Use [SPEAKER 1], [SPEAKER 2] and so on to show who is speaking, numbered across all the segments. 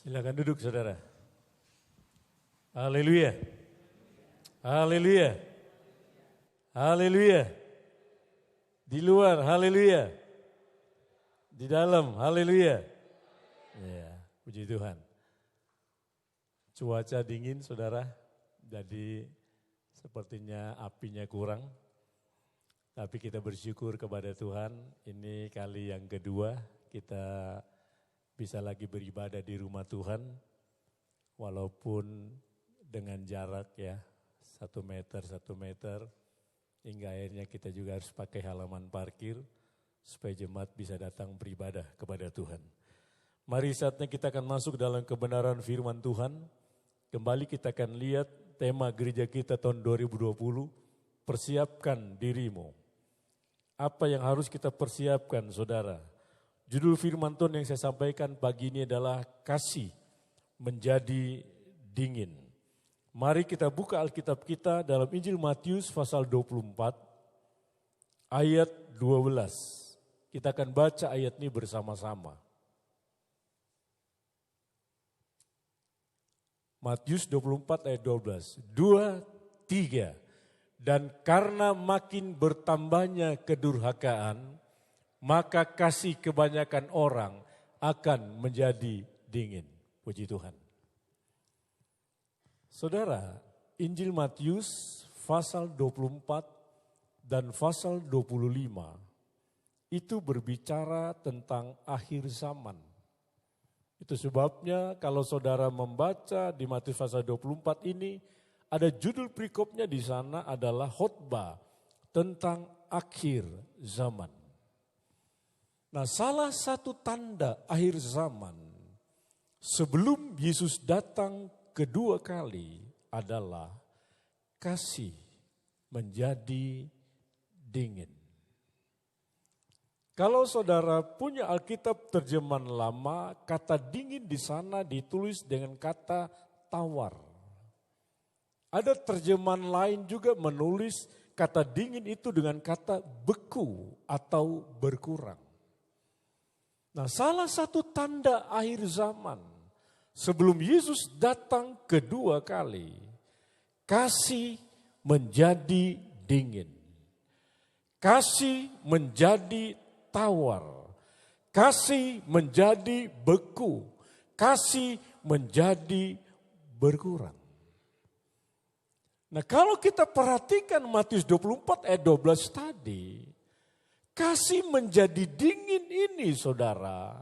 [SPEAKER 1] Silakan duduk saudara. Haleluya. Haleluya. Haleluya. Di luar, haleluya. Di dalam, haleluya. Ya, puji Tuhan. Cuaca dingin saudara, jadi sepertinya apinya kurang. Tapi kita bersyukur kepada Tuhan, ini kali yang kedua kita bisa lagi beribadah di rumah Tuhan. Walaupun dengan jarak ya 1 meter, hingga akhirnya kita juga harus pakai halaman parkir supaya jemaat bisa datang beribadah kepada Tuhan. Mari saatnya kita akan masuk dalam kebenaran firman Tuhan. Kembali kita akan lihat tema gereja kita tahun 2020, persiapkan dirimu. Apa yang harus kita persiapkan saudara? Judul firman Tuhan yang saya sampaikan pagi ini adalah kasih menjadi dingin. Mari kita buka Alkitab kita dalam Injil Matius pasal 24 ayat 12. Kita akan baca ayat ini bersama-sama. Matius 24 ayat 12. 2, 3. Dan karena makin bertambahnya kedurhakaan, maka kasih kebanyakan orang akan menjadi dingin. Puji Tuhan. Saudara, Injil Matius pasal 24 dan pasal 25 itu berbicara tentang akhir zaman. Itu sebabnya kalau saudara membaca di Matius pasal 24 ini, ada judul perikopnya di sana adalah khotbah tentang akhir zaman. Nah, salah satu tanda akhir zaman sebelum Yesus datang kedua kali adalah kasih menjadi dingin. Kalau saudara punya Alkitab terjemahan lama, kata dingin di sana ditulis dengan kata tawar. Ada terjemahan lain juga menulis kata dingin itu dengan kata beku atau berkurang. Nah, salah satu tanda akhir zaman sebelum Yesus datang kedua kali, kasih menjadi dingin. Kasih menjadi tawar. Kasih menjadi beku. Kasih menjadi berkurang. Nah, kalau kita perhatikan Matius 24 ayat 12 tadi, kasih menjadi dingin ini saudara,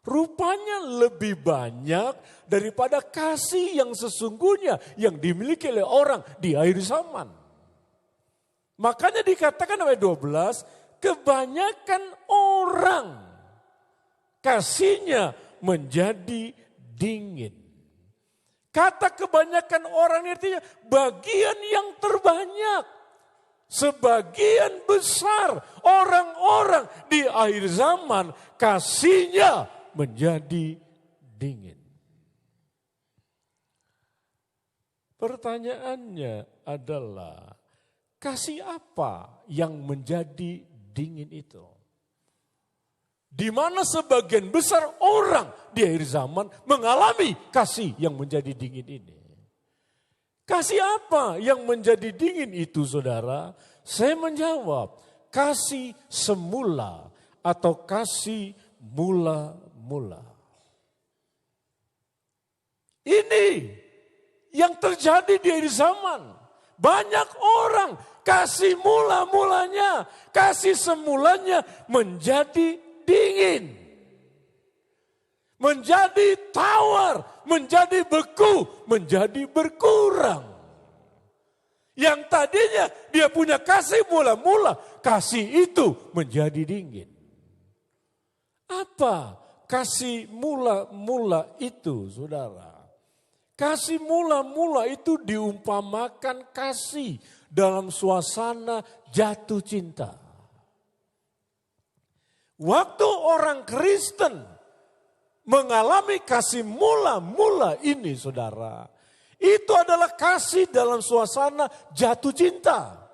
[SPEAKER 1] rupanya lebih banyak daripada kasih yang sesungguhnya yang dimiliki oleh orang di akhir zaman. Makanya dikatakan ayat 12, kebanyakan orang kasihnya menjadi dingin. Kata kebanyakan orang ini artinya bagian yang terbanyak. Sebagian besar orang-orang di akhir zaman kasihnya menjadi dingin. Pertanyaannya adalah kasih apa yang menjadi dingin itu? Di mana sebagian besar orang di akhir zaman mengalami kasih yang menjadi dingin ini. Kasih apa yang menjadi dingin itu saudara? Saya menjawab, kasih semula atau kasih mula-mula. Ini yang terjadi di akhir zaman. Banyak orang kasih mula-mulanya, kasih semulanya menjadi dingin. Menjadi tawar, menjadi beku, menjadi berkurang. Yang tadinya dia punya kasih mula-mula, kasih itu menjadi dingin. Apa kasih mula-mula itu saudara? Kasih mula-mula itu diumpamakan kasih dalam suasana jatuh cinta. Waktu orang Kristen mengalami kasih mula-mula ini saudara, itu adalah kasih dalam suasana jatuh cinta.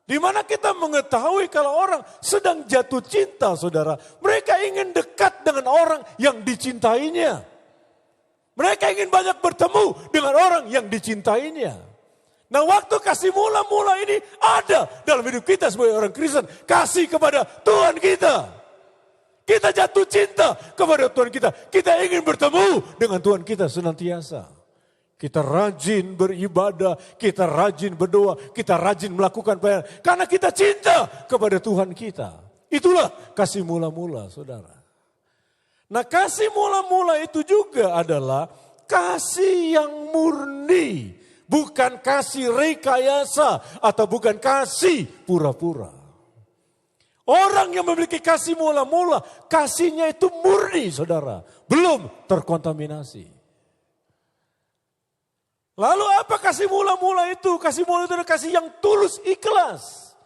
[SPEAKER 1] Di mana kita mengetahui kalau orang sedang jatuh cinta saudara, mereka ingin dekat dengan orang yang dicintainya. Mereka ingin banyak bertemu dengan orang yang dicintainya. Nah, waktu kasih mula-mula ini ada dalam hidup kita sebagai orang Kristen. Kasih kepada Tuhan kita. Kita jatuh cinta kepada Tuhan kita. Kita ingin bertemu dengan Tuhan kita senantiasa. Kita rajin beribadah, kita rajin berdoa, kita rajin melakukan pelayanan. Karena kita cinta kepada Tuhan kita. Itulah kasih mula-mula, saudara. Nah, kasih mula-mula itu juga adalah kasih yang murni. Bukan kasih rekayasa atau bukan kasih pura-pura. Orang yang memiliki kasih mula-mula, kasihnya itu murni, saudara. Belum terkontaminasi. Lalu apa kasih mula-mula itu? Kasih mula itu adalah kasih yang tulus ikhlas.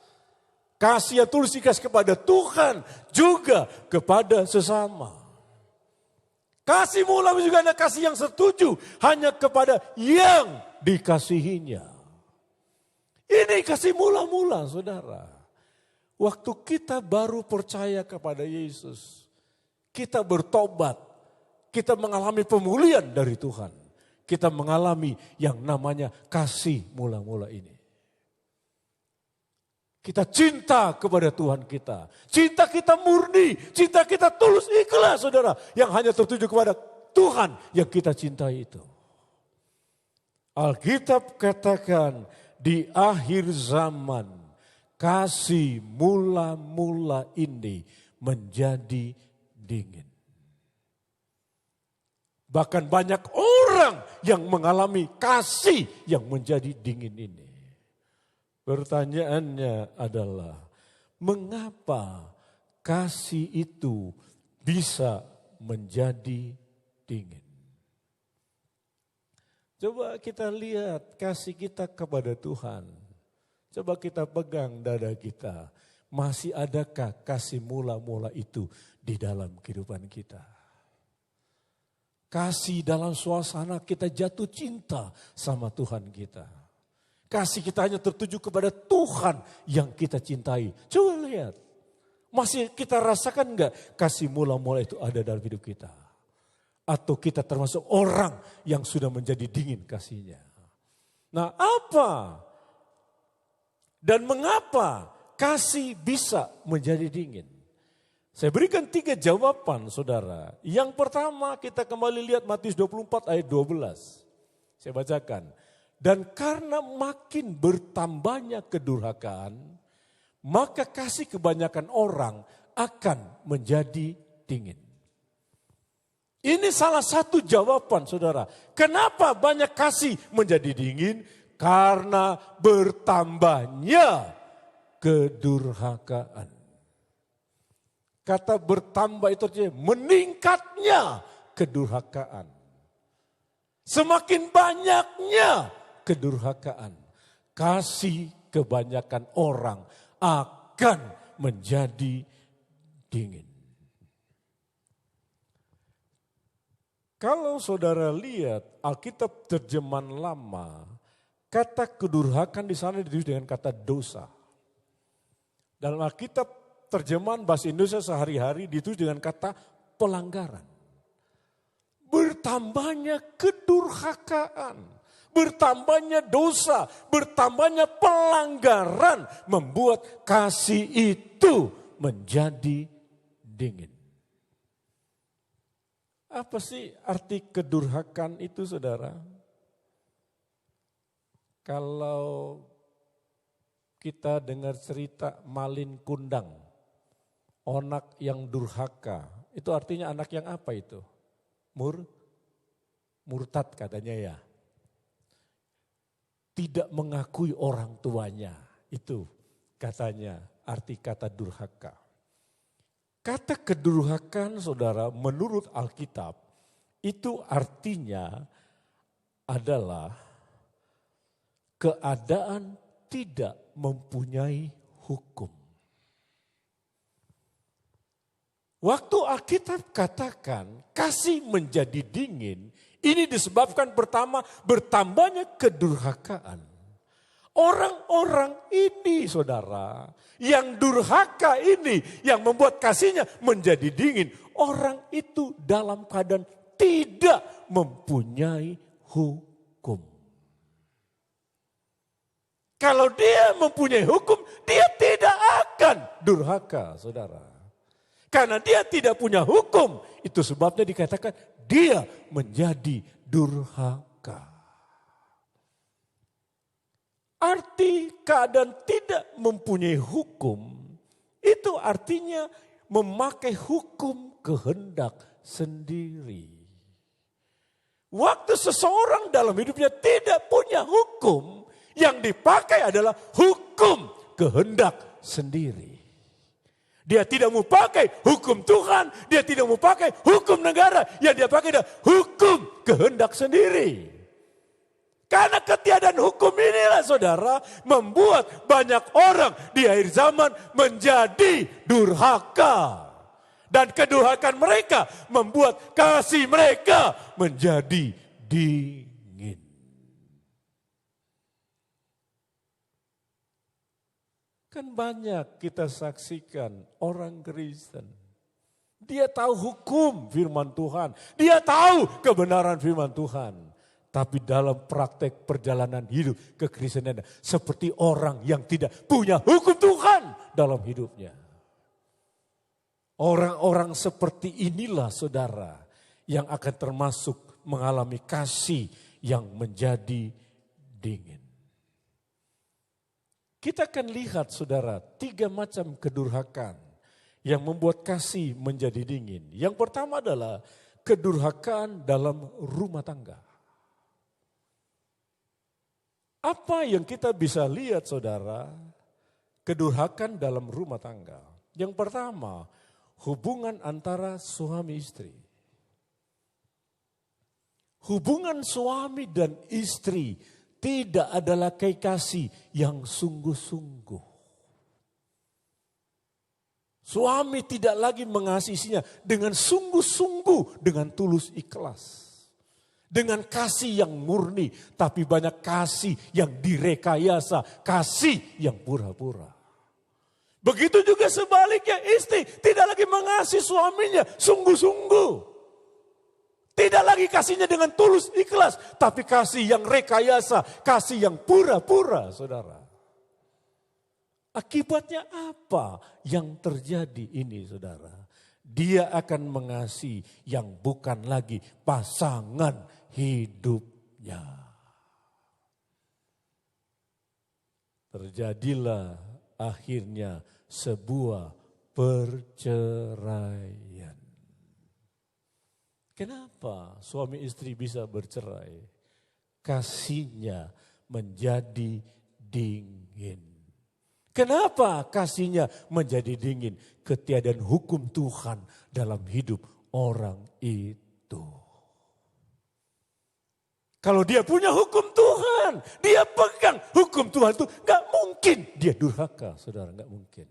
[SPEAKER 1] Kasih yang tulus ikhlas kepada Tuhan juga kepada sesama. Kasih mula juga ada kasih yang setuju hanya kepada yang dikasihinya. Ini kasih mula-mula, saudara. Waktu kita baru percaya kepada Yesus, kita bertobat, kita mengalami pemulihan dari Tuhan. Kita mengalami yang namanya kasih mula-mula ini. Kita cinta kepada Tuhan kita. Cinta kita murni, cinta kita tulus ikhlas, saudara. Yang hanya tertuju kepada Tuhan yang kita cintai itu. Alkitab katakan di akhir zaman kasih mula-mula ini menjadi dingin. Bahkan banyak orang yang mengalami kasih yang menjadi dingin ini. Pertanyaannya adalah, mengapa kasih itu bisa menjadi dingin? Coba kita lihat kasih kita kepada Tuhan. Coba kita pegang dada kita. Masih adakah kasih mula-mula itu di dalam kehidupan kita? Kasih dalam suasana kita jatuh cinta sama Tuhan kita. Kasih kita hanya tertuju kepada Tuhan yang kita cintai. Coba lihat. Masih kita rasakan enggak kasih mula-mula itu ada dalam hidup kita? Atau kita termasuk orang yang sudah menjadi dingin kasihnya? Nah, apa dan mengapa kasih bisa menjadi dingin? Saya berikan 3 jawaban, saudara. Yang pertama kita kembali lihat Matius 24 ayat 12. Saya bacakan. Dan karena makin bertambahnya kedurhakaan, maka kasih kebanyakan orang akan menjadi dingin. Ini salah satu jawaban, saudara. Kenapa banyak kasih menjadi dingin? Karena bertambahnya kedurhakaan. Kata bertambah itu artinya meningkatnya kedurhakaan. Semakin banyaknya kedurhakaan, kasih kebanyakan orang akan menjadi dingin. Kalau saudara lihat Alkitab terjemahan lama, kata kedurhakaan di sana ditulis dengan kata dosa. Dalam Alkitab terjemahan bahasa Indonesia sehari-hari ditulis dengan kata pelanggaran. Bertambahnya kedurhakaan, bertambahnya dosa, bertambahnya pelanggaran membuat kasih itu menjadi dingin. Apa sih arti kedurhakaan itu, saudara? Kalau kita dengar cerita Malin Kundang, anak yang durhaka, itu artinya anak yang apa itu? Murtad katanya ya. Tidak mengakui orang tuanya, itu katanya arti kata durhaka. Kata kedurhakaan, saudara, menurut Alkitab, itu artinya adalah keadaan tidak mempunyai hukum. Waktu Alkitab katakan kasih menjadi dingin, ini disebabkan pertama bertambahnya kedurhakaan. Orang-orang ini, saudara, yang durhaka ini, yang membuat kasihnya menjadi dingin. Orang itu dalam keadaan tidak mempunyai hukum. Kalau dia mempunyai hukum, dia tidak akan durhaka, saudara. Karena dia tidak punya hukum, itu sebabnya dikatakan dia menjadi durhaka. Arti keadaan tidak mempunyai hukum, itu artinya memakai hukum kehendak sendiri. Waktu seseorang dalam hidupnya tidak punya hukum, yang dipakai adalah hukum kehendak sendiri. Dia tidak mau pakai hukum Tuhan, dia tidak mau pakai hukum negara, yang dia pakai adalah hukum kehendak sendiri. Karena ketiadaan hukum inilah saudara membuat banyak orang di akhir zaman menjadi durhaka. Dan kedurhakaan mereka membuat kasih mereka menjadi dingin. Kan banyak kita saksikan orang Kristen. Dia tahu hukum firman Tuhan. Dia tahu kebenaran firman Tuhan. Tapi dalam praktek perjalanan hidup kekristenan seperti orang yang tidak punya hukum Tuhan dalam hidupnya. Orang-orang seperti inilah saudara yang akan termasuk mengalami kasih yang menjadi dingin. Kita akan lihat saudara 3 macam kedurhakaan yang membuat kasih menjadi dingin. Yang pertama adalah kedurhakaan dalam rumah tangga. Apa yang kita bisa lihat saudara? Kedurhakaan dalam rumah tangga. Yang pertama, hubungan antara suami istri. Hubungan suami dan istri tidak adalah kasih yang sungguh-sungguh. Suami tidak lagi mengasihi istrinya dengan sungguh-sungguh, dengan tulus ikhlas. Dengan kasih yang murni, tapi banyak kasih yang direkayasa, kasih yang pura-pura. Begitu juga sebaliknya, istri tidak lagi mengasihi suaminya sungguh-sungguh. Tidak lagi kasihnya dengan tulus ikhlas, tapi kasih yang rekayasa, kasih yang pura-pura, saudara. Akibatnya apa yang terjadi ini, saudara? Dia akan mengasihi yang bukan lagi pasangan hidupnya. Terjadilah akhirnya sebuah perceraian. Kenapa suami istri bisa bercerai? Kasihnya menjadi dingin. Kenapa kasihnya menjadi dingin? Ketiadaan hukum Tuhan dalam hidup orang itu. Kalau dia punya hukum Tuhan, dia pegang hukum Tuhan itu, gak mungkin dia durhaka, saudara, gak mungkin.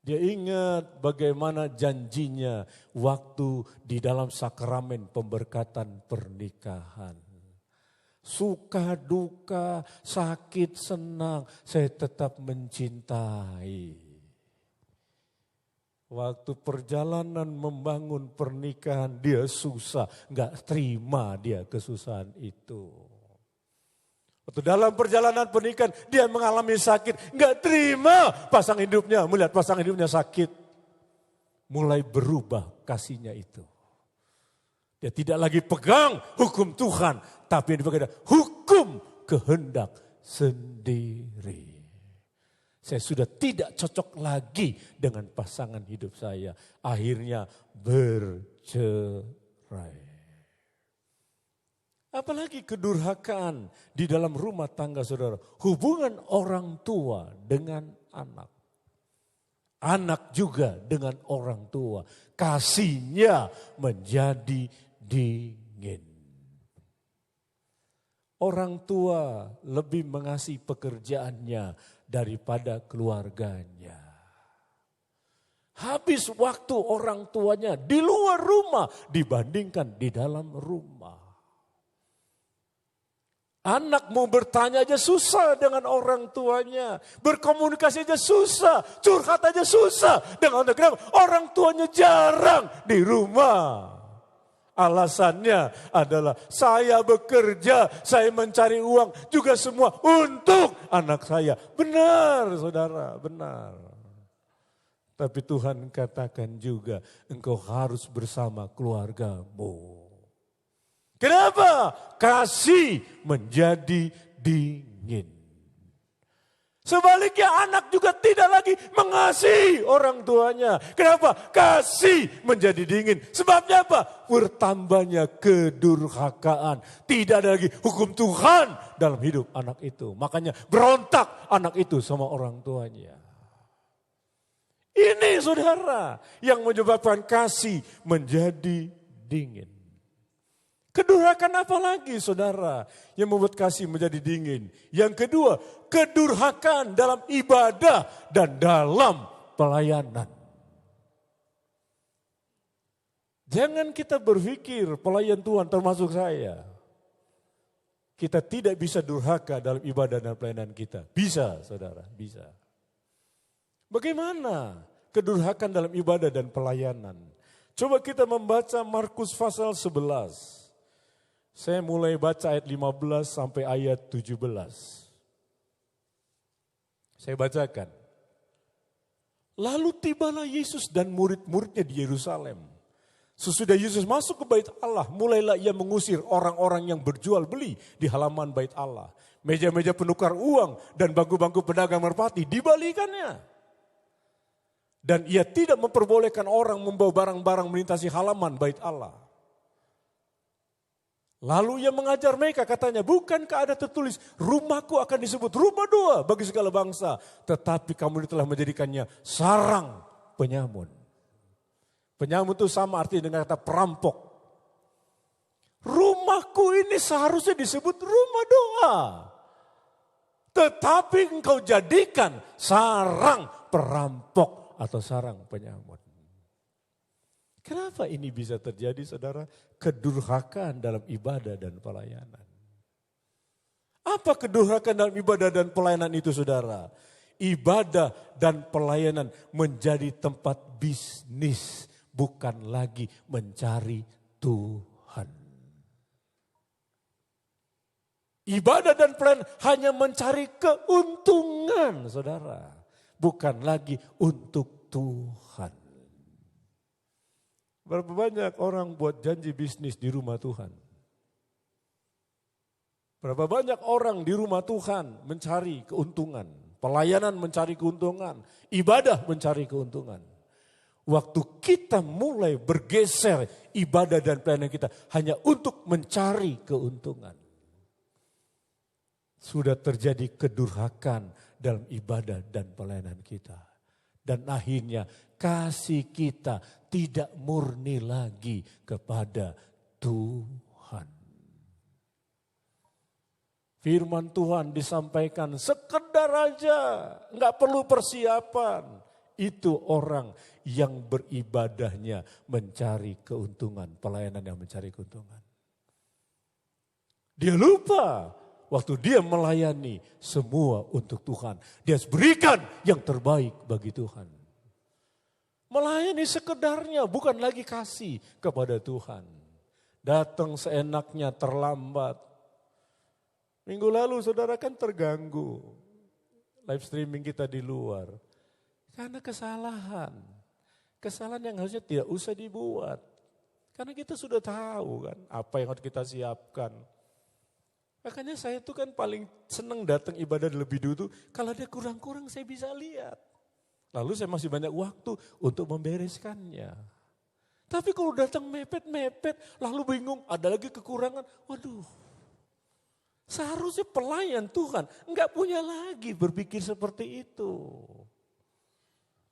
[SPEAKER 1] Dia ingat bagaimana janjinya waktu di dalam sakramen pemberkatan pernikahan. Suka, duka, sakit, senang, saya tetap mencintai. Waktu perjalanan membangun pernikahan dia susah, gak terima dia kesusahan itu. Waktu dalam perjalanan pernikahan dia mengalami sakit, gak terima pasangan hidupnya, melihat pasangan hidupnya sakit. Mulai berubah kasihnya itu. Dia tidak lagi pegang hukum Tuhan, tapi yang dipegang hukum kehendak sendiri. Saya sudah tidak cocok lagi dengan pasangan hidup saya. Akhirnya bercerai. Apalagi kedurhakaan di dalam rumah tangga saudara. Hubungan orang tua dengan anak. Anak juga dengan orang tua. Kasihnya menjadi dingin. Orang tua lebih mengasihi pekerjaannya daripada keluarganya. Habis waktu orang tuanya di luar rumah dibandingkan di dalam rumah. Anak mau bertanya aja susah dengan orang tuanya. Berkomunikasi aja susah. Curhat aja susah dengan orang tuanya. Orang tuanya jarang di rumah. Alasannya adalah saya bekerja, saya mencari uang juga semua untuk anak saya. Benar saudara, benar. Tapi Tuhan katakan juga engkau harus bersama keluargamu. Kenapa? Kasih menjadi dingin. Sebaliknya anak juga tidak lagi mengasihi orang tuanya. Kenapa? Kasih menjadi dingin. Sebabnya apa? Bertambahnya kedurhakaan. Tidak ada lagi hukum Tuhan dalam hidup anak itu. Makanya berontak anak itu sama orang tuanya. Ini saudara yang menyebabkan kasih menjadi dingin. Kedurhakaan apa lagi saudara yang membuat kasih menjadi dingin? Yang kedua, kedurhakaan dalam ibadah dan dalam pelayanan. Jangan kita berpikir pelayan Tuhan termasuk saya. Kita tidak bisa durhaka dalam ibadah dan pelayanan kita. Bisa saudara, bisa. Bagaimana kedurhakaan dalam ibadah dan pelayanan? Coba kita membaca Markus pasal 11. Saya mulai baca ayat 15 sampai ayat 17. Saya bacakan. Lalu tibalah Yesus dan murid-muridnya di Yerusalem. Sesudah Yesus masuk ke bait Allah, mulailah ia mengusir orang-orang yang berjual beli di halaman bait Allah. Meja-meja penukar uang dan bangku-bangku pedagang merpati dibalikannya. Dan ia tidak memperbolehkan orang membawa barang-barang melintasi halaman bait Allah. Lalu ia mengajar mereka, katanya, bukankah ada tertulis, rumahku akan disebut rumah doa bagi segala bangsa. Tetapi kamu telah menjadikannya sarang penyamun. Penyamun itu sama artinya dengan kata perampok. Rumahku ini seharusnya disebut rumah doa. Tetapi engkau jadikan sarang perampok atau sarang penyamun. Kenapa ini bisa terjadi saudara? Kedurhakaan dalam ibadah dan pelayanan. Apa kedurhakaan dalam ibadah dan pelayanan itu saudara? Ibadah dan pelayanan menjadi tempat bisnis, bukan lagi mencari Tuhan. Ibadah dan pelayanan hanya mencari keuntungan saudara. Bukan lagi untuk Tuhan. Berapa banyak orang buat janji bisnis di rumah Tuhan? Berapa banyak orang di rumah Tuhan mencari keuntungan, pelayanan mencari keuntungan, ibadah mencari keuntungan. Waktu kita mulai bergeser ibadah dan pelayanan kita hanya untuk mencari keuntungan. Sudah terjadi kedurhakaan dalam ibadah dan pelayanan kita. Dan akhirnya kasih kita tidak murni lagi kepada Tuhan. Firman Tuhan disampaikan sekedar aja, nggak perlu persiapan. Itu orang yang beribadahnya mencari keuntungan, pelayanan yang mencari keuntungan. Dia lupa waktu dia melayani semua untuk Tuhan. Dia harus berikan yang terbaik bagi Tuhan. Melayani sekedarnya bukan lagi kasih kepada Tuhan. Datang seenaknya terlambat. Minggu lalu saudara kan terganggu. Live streaming kita di luar. Karena kesalahan. Kesalahan yang harusnya tidak usah dibuat. Karena kita sudah tahu kan apa yang harus kita siapkan. Makanya saya tuh kan paling senang datang ibadah lebih dulu. Kalau ada kurang-kurang saya bisa lihat. Lalu saya masih banyak waktu untuk membereskannya. Tapi kalau datang mepet-mepet, lalu bingung, ada lagi kekurangan. Waduh, seharusnya pelayan Tuhan enggak punya lagi berpikir seperti itu.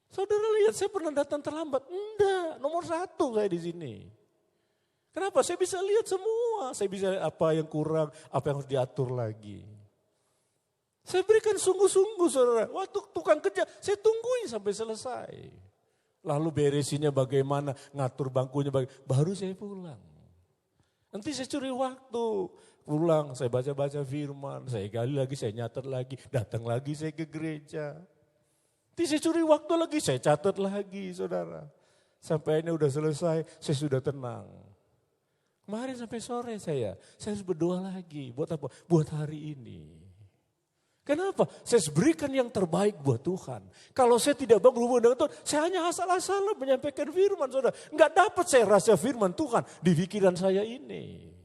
[SPEAKER 1] Saudara lihat, saya pernah datang terlambat. Enggak, nomor 1 saya di sini. Kenapa? Saya bisa lihat semua. Saya bisa lihat apa yang kurang, apa yang harus diatur lagi. Saya berikan sungguh-sungguh saudara. Waktu tukang kerja, saya tungguin sampai selesai. Lalu beresinnya bagaimana, ngatur bangkunya bagaimana, baru saya pulang. Nanti saya curi waktu. Pulang, saya baca-baca firman, saya gali lagi, saya nyatet lagi. Datang lagi saya ke gereja. Nanti saya curi waktu lagi, saya catat lagi saudara. Sampai ini udah selesai, saya sudah tenang. Kemarin sampai sore saya harus berdoa lagi. Buat apa? Buat hari ini. Kenapa? Saya berikan yang terbaik buat Tuhan. Kalau saya tidak berhubungan dengan Tuhan, saya hanya asal-asalan menyampaikan firman, saudara. Enggak dapat saya rasa firman Tuhan di pikiran saya ini.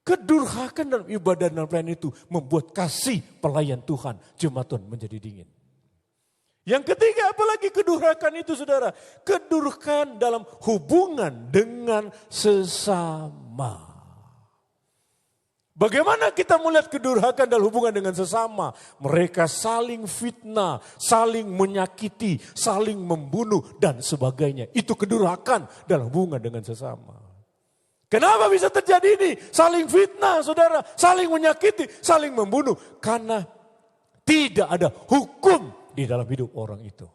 [SPEAKER 1] Kedurhakan dalam ibadah dan pelayanan itu membuat kasih pelayan Tuhan, jemaat Tuhan menjadi dingin. Yang ketiga, apalagi kedurhakan itu, saudara? Kedurhakan dalam hubungan dengan sesama. Bagaimana kita melihat kedurhakan dalam hubungan dengan sesama? Mereka saling fitnah, saling menyakiti, saling membunuh dan sebagainya. Itu kedurhakan dalam hubungan dengan sesama. Kenapa bisa terjadi ini? Saling fitnah, saudara, saling menyakiti, saling membunuh. Karena tidak ada hukum di dalam hidup orang itu.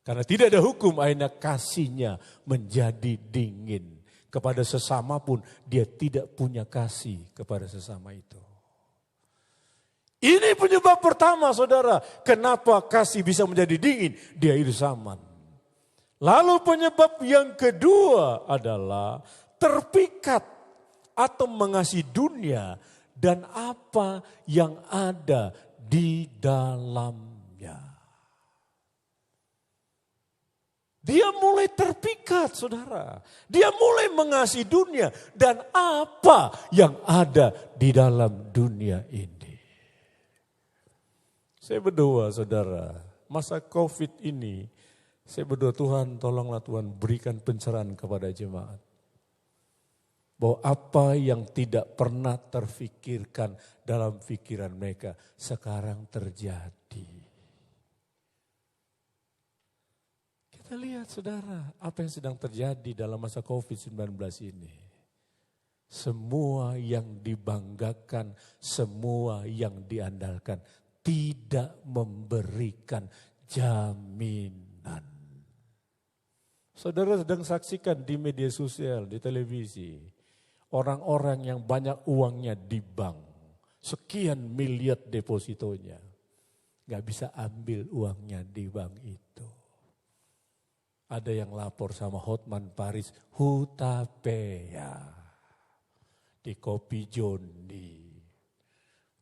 [SPEAKER 1] Karena tidak ada hukum, akhirnya kasihnya menjadi dingin. Kepada sesama pun dia tidak punya kasih kepada sesama itu. Ini penyebab pertama, saudara. Kenapa kasih bisa menjadi dingin di akhir zaman. Lalu penyebab yang kedua adalah terpikat atau mengasihi dunia dan apa yang ada di dalamnya. Dia mulai terpikat, saudara. Dia mulai mengasihi dunia dan apa yang ada di dalam dunia ini. Saya berdoa, saudara, masa COVID ini, saya berdoa Tuhan, tolonglah Tuhan berikan pencerahan kepada jemaat. Bahwa apa yang tidak pernah terfikirkan dalam pikiran mereka sekarang terjadi. Kita lihat, saudara, apa yang sedang terjadi dalam masa COVID-19 ini. Semua yang dibanggakan, semua yang diandalkan tidak memberikan jaminan. Saudara sedang saksikan di media sosial, di televisi, orang-orang yang banyak uangnya di bank, sekian miliar depositonya, gak bisa ambil uangnya di bank itu. Ada yang lapor sama Hotman Paris, Hutapea di Kopi Jondi.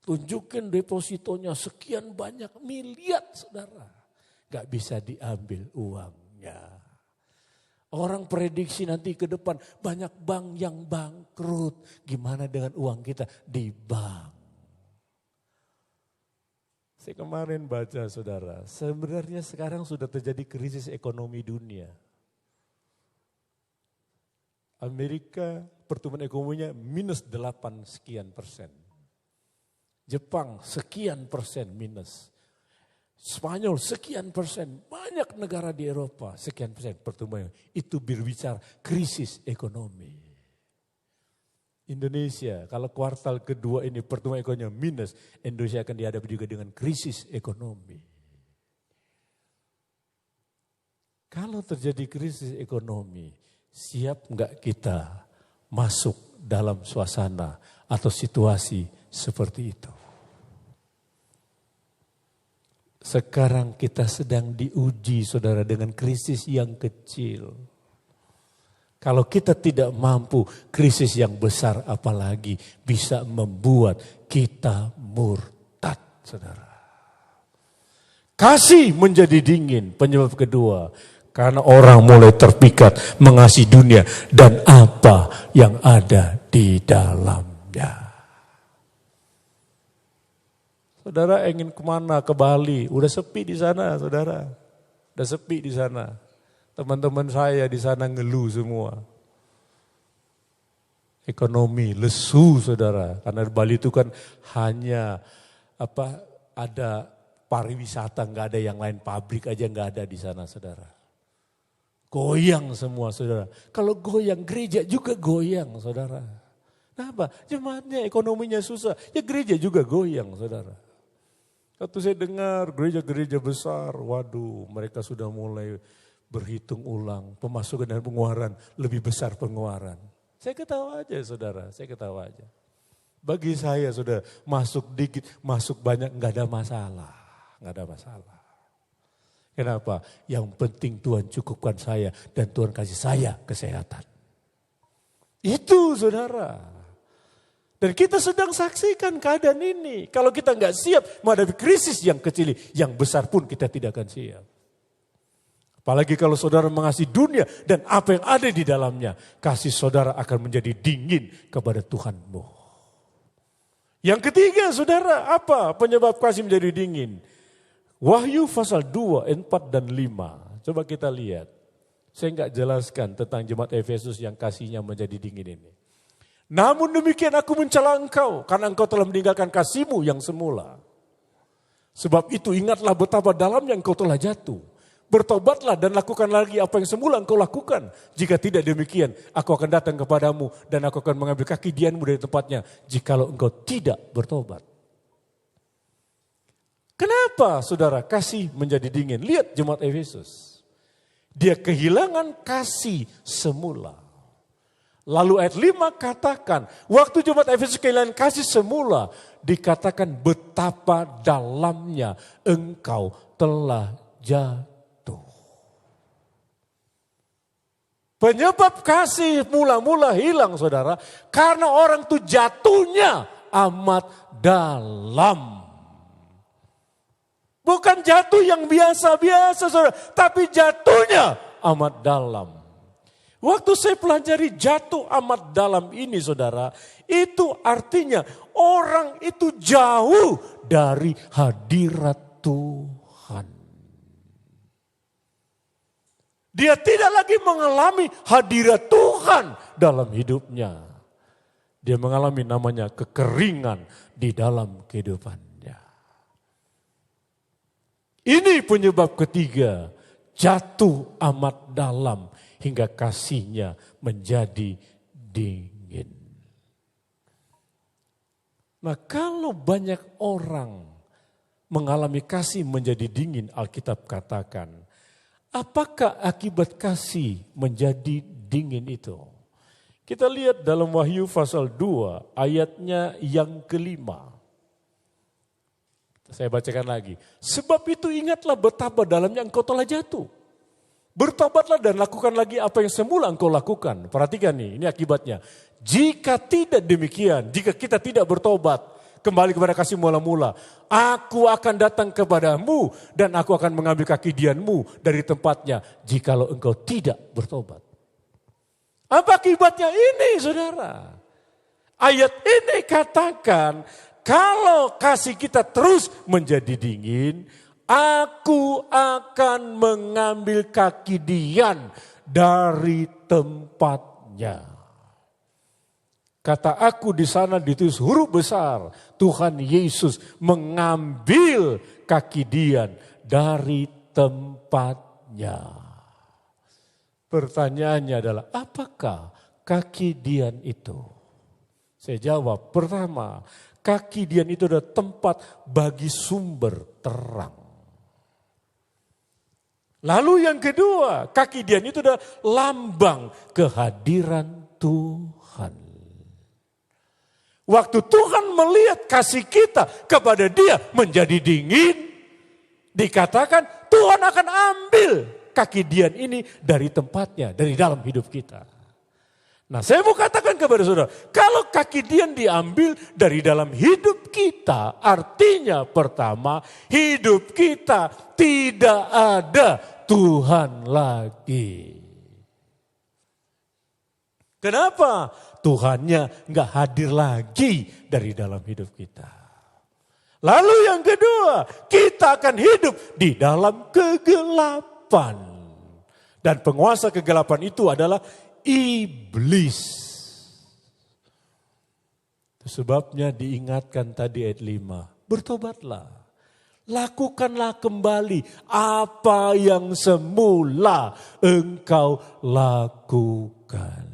[SPEAKER 1] Tunjukkan depositonya sekian banyak miliar, saudara. Gak bisa diambil uangnya. Orang prediksi nanti ke depan banyak bank yang bangkrut. Gimana dengan uang kita di bank? Saya kemarin baca, saudara, sebenarnya sekarang sudah terjadi krisis ekonomi dunia. Amerika pertumbuhan ekonominya minus 8 sekian persen. Jepang sekian persen minus. Spanyol sekian persen. Banyak negara di Eropa sekian persen pertumbuhan. Itu berbicara krisis ekonomi. Indonesia, kalau kuartal kedua ini pertumbuhan ekonominya minus, Indonesia akan dihadapi juga dengan krisis ekonomi. Kalau terjadi krisis ekonomi, siap enggak kita masuk dalam suasana atau situasi seperti itu? Sekarang kita sedang diuji, saudara, dengan krisis yang kecil. Kalau kita tidak mampu, krisis yang besar apalagi bisa membuat kita murtad, saudara. Kasih menjadi dingin, penyebab kedua. Karena orang mulai terpikat mengasihi dunia dan apa yang ada di dalamnya. Saudara ingin kemana? Ke Bali, udah sepi di sana, saudara. Udah sepi di sana. Teman-teman saya di sana ngeluh semua. Ekonomi lesu, saudara. Karena Bali itu kan hanya ada pariwisata, nggak ada yang lain, pabrik aja nggak ada di sana, saudara. Goyang semua, saudara. Kalau goyang, gereja juga goyang, saudara. Kenapa? Jemaatnya ekonominya susah, ya gereja juga goyang, saudara. Waktu saya dengar gereja-gereja besar, waduh, mereka sudah mulai berhitung ulang, pemasukan dan pengeluaran, lebih besar pengeluaran. Saya ketawa aja, saudara, saya ketawa aja. Bagi saya, saudara, masuk dikit, masuk banyak, nggak ada masalah. Nggak ada masalah. Kenapa? Yang penting Tuhan cukupkan saya dan Tuhan kasih saya kesehatan. Itu saudara. Dan kita sedang saksikan keadaan ini. Kalau kita nggak siap menghadapi krisis yang kecil, yang besar pun kita tidak akan siap. Apalagi kalau saudara mengasihi dunia dan apa yang ada di dalamnya. Kasih saudara akan menjadi dingin kepada Tuhanmu. Yang ketiga saudara, apa penyebab kasih menjadi dingin? Wahyu pasal 2, 4 dan 5. Coba kita lihat. Saya nggak jelaskan tentang jemaat Efesus yang kasihnya menjadi dingin ini. Namun demikian aku mencela engkau karena engkau telah meninggalkan kasihmu yang semula. Sebab itu ingatlah betapa dalamnya engkau telah jatuh. Bertobatlah dan lakukan lagi apa yang semula engkau lakukan. Jika tidak demikian, aku akan datang kepadamu dan aku akan mengambil kaki dianmu dari tempatnya. Jikalau engkau tidak bertobat. Kenapa saudara kasih menjadi dingin? Lihat jemaat Efesus. Dia kehilangan kasih semula. Lalu ayat 5 katakan, waktu jemaat Efesus kehilangan kasih semula, dikatakan betapa dalamnya engkau telah jatuh. Penyebab kasih mula-mula hilang saudara, karena orang itu jatuhnya amat dalam. Bukan jatuh yang biasa-biasa saudara, tapi jatuhnya amat dalam. Waktu saya pelajari jatuh amat dalam ini saudara, itu artinya orang itu jauh dari hadirat Tuhan. Dia tidak lagi mengalami hadirat Tuhan dalam hidupnya. Dia mengalami namanya kekeringan di dalam kehidupannya. Ini penyebab ketiga, jatuh amat dalam hingga kasihnya menjadi dingin. Nah kalau banyak orang mengalami kasih menjadi dingin, Alkitab katakan, apakah akibat kasih menjadi dingin itu? Kita lihat dalam Wahyu pasal 2 ayatnya yang kelima. Saya bacakan lagi. Sebab itu ingatlah betapa dalamnya engkau telah jatuh. Bertobatlah dan lakukan lagi apa yang semula engkau lakukan. Perhatikan nih, ini akibatnya. Jika tidak demikian, jika kita tidak bertobat, kembali kepada kasih mula-mula, aku akan datang kepadamu dan aku akan mengambil kaki dianmu dari tempatnya jikalau engkau tidak bertobat. Apa akibatnya ini saudara? Ayat ini katakan, kalau kasih kita terus menjadi dingin, aku akan mengambil kaki dian dari tempatnya. Kata aku di sana ditulis huruf besar, Tuhan Yesus mengambil kaki dian dari tempatnya. Pertanyaannya adalah, apakah kaki dian itu? Saya jawab, pertama, kaki dian itu adalah tempat bagi sumber terang. Lalu yang kedua, kaki dian itu adalah lambang kehadiran Tuhan. Waktu Tuhan melihat kasih kita kepada dia menjadi dingin, dikatakan Tuhan akan ambil kaki dian ini dari tempatnya, dari dalam hidup kita. Nah saya mau katakan kepada saudara, kalau kaki dian diambil dari dalam hidup kita, artinya pertama, hidup kita tidak ada Tuhan lagi. Kenapa? Tuhannya nggak hadir lagi dari dalam hidup kita. Lalu yang kedua, kita akan hidup di dalam kegelapan. Dan penguasa kegelapan itu adalah iblis. Sebabnya diingatkan tadi ayat 5. Bertobatlah. Lakukanlah kembali apa yang semula engkau lakukan.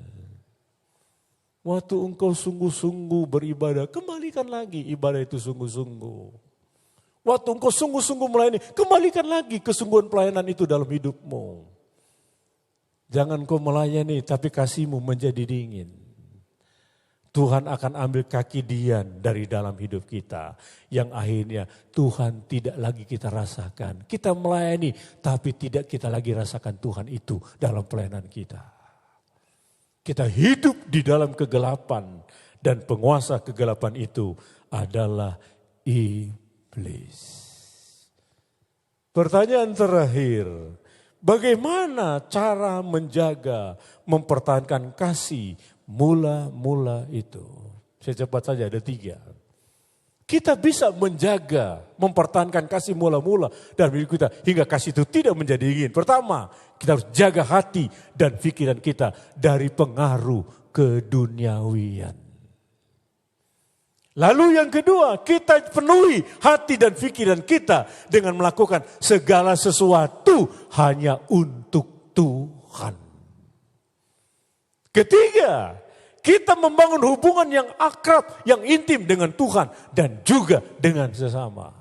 [SPEAKER 1] Waktu engkau sungguh-sungguh beribadah, kembalikan lagi ibadah itu sungguh-sungguh. Waktu engkau sungguh-sungguh melayani, kembalikan lagi kesungguhan pelayanan itu dalam hidupmu. Jangan kau melayani tapi kasihmu menjadi dingin. Tuhan akan ambil kaki Dian dari dalam hidup kita. Yang akhirnya Tuhan tidak lagi kita rasakan. Kita melayani tapi tidak kita lagi rasakan Tuhan itu dalam pelayanan kita. Kita hidup di dalam kegelapan. Dan penguasa kegelapan itu adalah iblis. Pertanyaan terakhir. Bagaimana cara menjaga, mempertahankan kasih mula-mula itu? Saya cepat saja, ada 3. Kita bisa menjaga, mempertahankan kasih mula-mula dalam hidup kita hingga kasih itu tidak menjadi dingin. Pertama, kita harus jaga hati dan pikiran kita dari pengaruh keduniawian. Lalu yang kedua, kita penuhi hati dan pikiran kita dengan melakukan segala sesuatu hanya untuk Tuhan. Ketiga, kita membangun hubungan yang akrab, yang intim dengan Tuhan dan juga dengan sesama.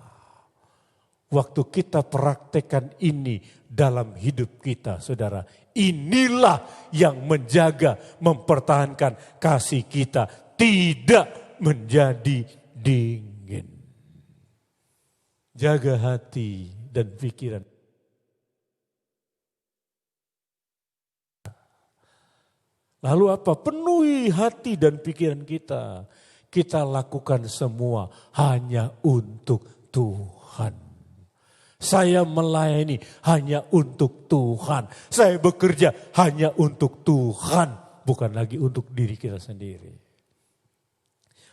[SPEAKER 1] Waktu kita praktekkan ini dalam hidup kita, saudara, inilah yang menjaga, mempertahankan kasih kita tidak menjadi dingin. Jaga hati dan pikiran. Lalu apa? Penuhi hati dan pikiran kita. Kita lakukan semua hanya untuk Tuhan. Saya melayani hanya untuk Tuhan. Saya bekerja hanya untuk Tuhan. Bukan lagi untuk diri kita sendiri.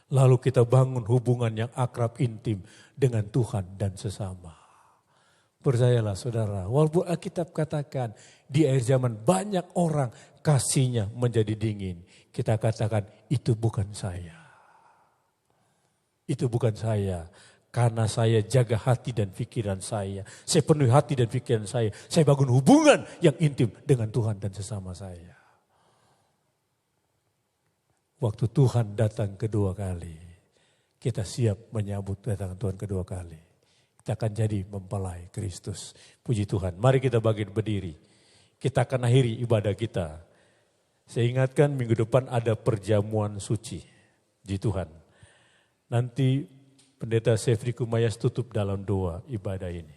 [SPEAKER 1] Lalu kita bangun hubungan yang akrab intim dengan Tuhan dan sesama. Percayalah saudara, walaupun Alkitab katakan di akhir zaman banyak orang kasihnya menjadi dingin. Kita katakan itu bukan saya. Itu bukan saya. Karena saya jaga hati dan pikiran saya. Saya penuhi hati dan pikiran saya. Saya bangun hubungan yang intim dengan Tuhan dan sesama saya. Waktu Tuhan datang kedua kali, kita siap menyambut kedatangan Tuhan kedua kali. Kita akan jadi mempelai Kristus. Puji Tuhan. Mari kita berdiri. Kita akan akhiri ibadah kita. Saya ingatkan minggu depan ada perjamuan suci di Tuhan. Nanti Pendeta Sefri Kumayas tutup dalam doa ibadah ini.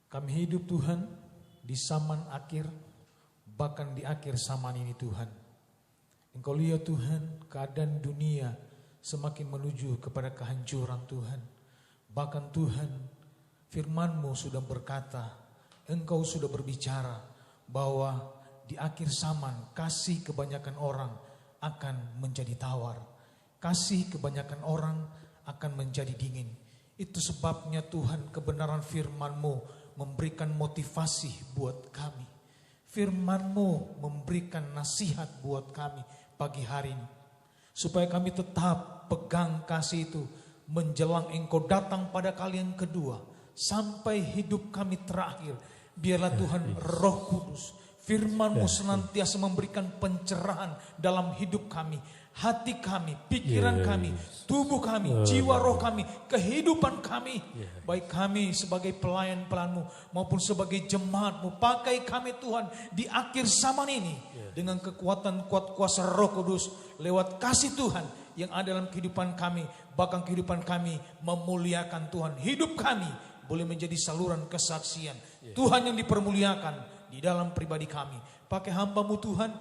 [SPEAKER 2] Kami hidup Tuhan di zaman akhir, bahkan di akhir zaman ini Tuhan. Engkau lihat Tuhan, keadaan dunia semakin menuju kepada kehancuran Tuhan. Bahkan Tuhan, firman-Mu sudah berkata, Engkau sudah berbicara bahwa di akhir zaman kasih kebanyakan orang akan menjadi tawar. Kasih kebanyakan orang akan menjadi dingin. Itu sebabnya Tuhan kebenaran firman-Mu memberikan motivasi buat kami. Firman-Mu memberikan nasihat buat kami pagi hari ini. Supaya kami tetap pegang kasih itu menjelang Engkau datang pada kali yang kedua. Sampai hidup kami terakhir. Biarlah Tuhan Roh Kudus, firman-Mu senantiasa memberikan pencerahan dalam hidup kami. Hati kami, pikiran kami, tubuh kami, jiwa roh kami, kehidupan kami. Baik kami sebagai pelayan-pelayan-Mu maupun sebagai jemaat-Mu. Pakai kami Tuhan di akhir zaman ini. Dengan kekuatan kuat kuasa Roh Kudus. Lewat kasih Tuhan yang ada dalam kehidupan kami. Bahkan kehidupan kami memuliakan Tuhan. Hidup kami boleh menjadi saluran kesaksian. Tuhan yang dipermuliakan di dalam pribadi kami. Pakai hamba-Mu Tuhan.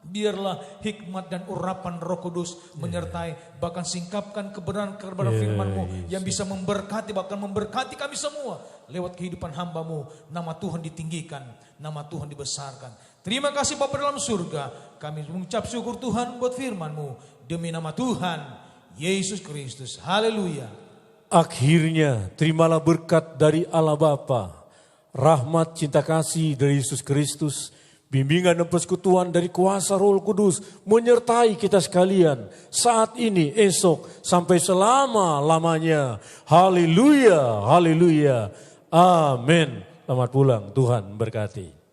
[SPEAKER 2] Biarlah hikmat dan urapan Roh Kudus menyertai, bahkan singkapkan kebenaran firman-Mu yang bisa memberkati, bahkan memberkati kami semua lewat kehidupan hamba-Mu. Nama Tuhan ditinggikan, nama Tuhan dibesarkan. Terima kasih Bapa dalam surga. Kami mengucap syukur Tuhan buat firman-Mu demi nama Tuhan Yesus Kristus. Haleluya.
[SPEAKER 1] Akhirnya terimalah berkat dari Allah Bapa, rahmat cinta kasih dari Yesus Kristus, bimbingan dan persekutuan dari kuasa Roh Kudus menyertai kita sekalian saat ini, esok, sampai selama-lamanya. Haleluya, haleluya, amin. Selamat pulang, Tuhan berkati.